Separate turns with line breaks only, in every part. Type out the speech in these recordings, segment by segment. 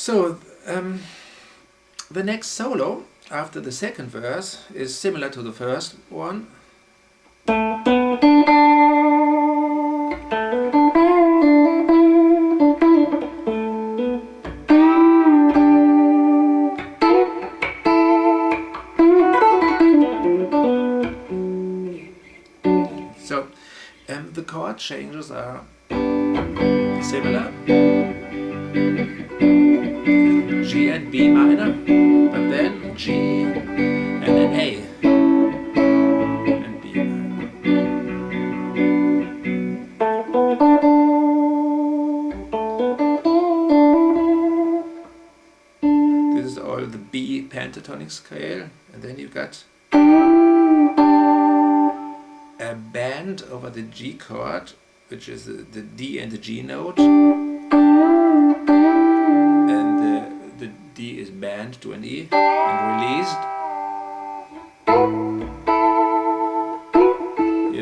So the next solo after the second verse is similar to the first one. So the chord changes are similar. G and B minor, but then G and then A and B minor. This is all the B pentatonic scale, and then you've got a bend over the G chord, which is the D and the G note, and the D is bent to an E and released. Yeah,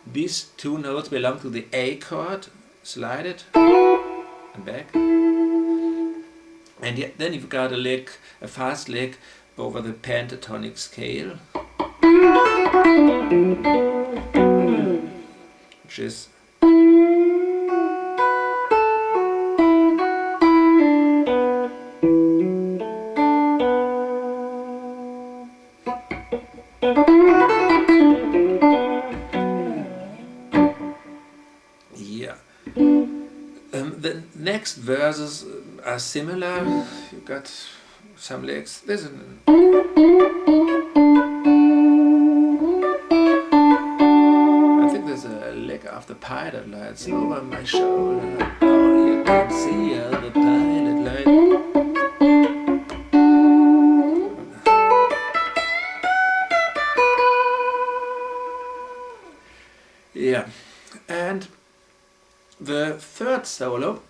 these two notes belong to the A chord, slide it and back, and then you've got a lick, a fast lick over the pentatonic scale, which is the next verses are similar. You've got some licks. This is I think there's a lick after pilot lights over my shoulder. Oh, you can see the pilot light. Yeah, and the third solo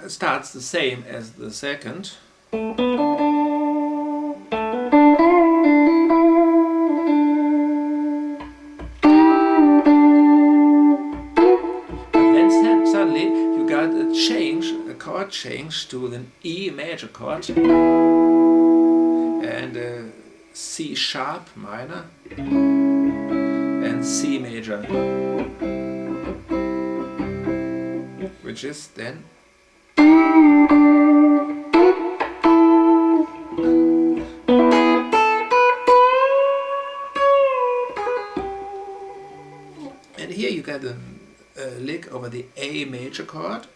starts the same as the second. But then suddenly you got a change, a chord change to an E major chord and a C sharp minor and C major, which is then and here you get a lick over the A major chord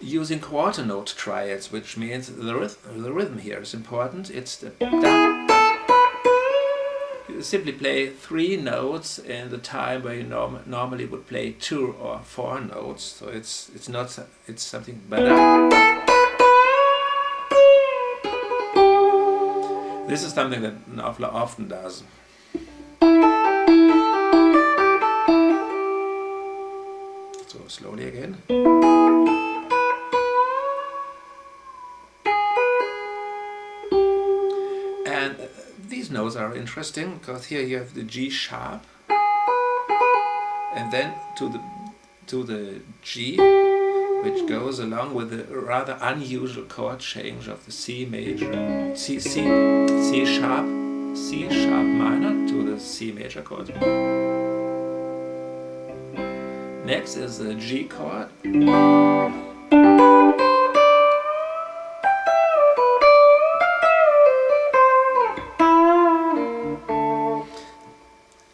using quarter note triads, which means the rhythm here is important. It's the da. You simply play 3 notes in the time where you normally would play 2 or 4 notes. So it's something ba-da. This is something that an awful often does. So slowly again. And these notes are interesting because here you have the G sharp, and then to the G, which goes along with the rather unusual chord change of the C major, C sharp minor to the C major chord. Next is the G chord.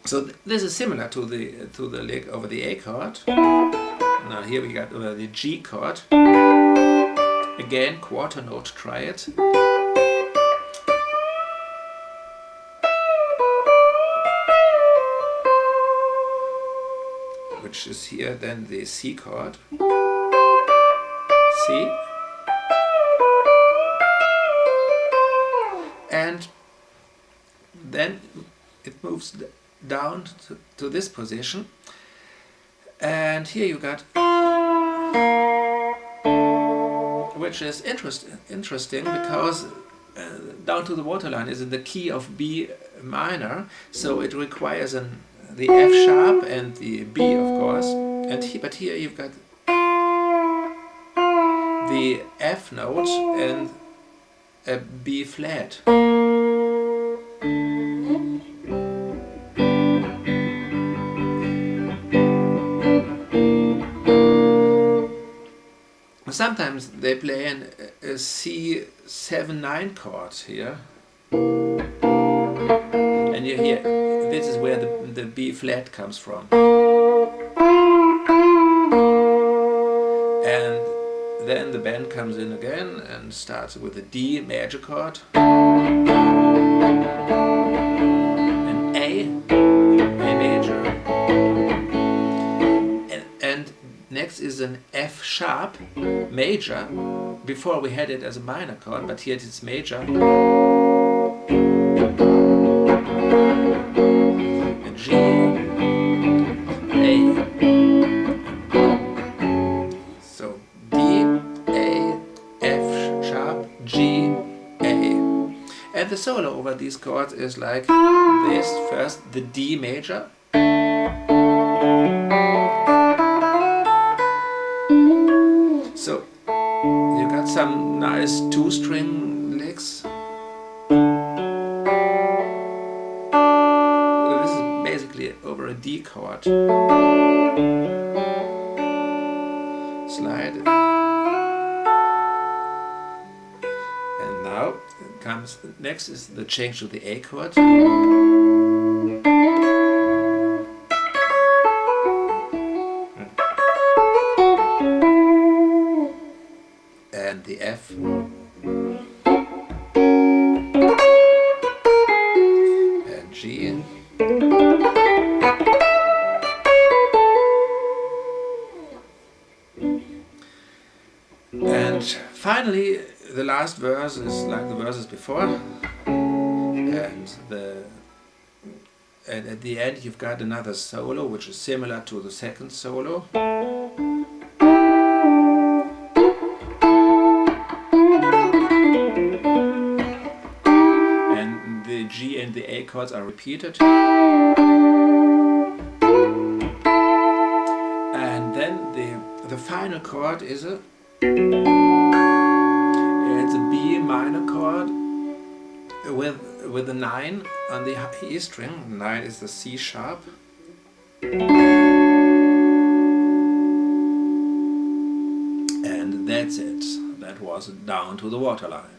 So this is similar to the lick over the A chord. Now here we got the G chord. Again, quarter note triad. Which is here then the C chord. C. And then it moves down to this position, and here you got, which is interesting because down to the waterline is in the key of B minor, so it requires the F sharp and the B, of course, but here you've got the F note and a B flat. Sometimes they play a C7-9 chord here, and you hear this is where the B flat comes from, and then the band comes in again and starts with a D major chord, an A major, and next is an F sharp major. Before we had it as a minor chord, but here it's major. And G, A. So D, A, F sharp, G, A. And the solo over these chords is like this. First the D major. So you got some nice two-string licks. This is basically over a D chord. Slide. And now comes next is the change to the A chord. And the F, and G, and finally the last verse is like the verses before, and at the end you've got another solo which is similar to the second solo. The G and the A chords are repeated, and then the final chord is it's a B minor chord with a 9 on the E string. 9 is the C sharp, and that's it. That was Down to the Waterline.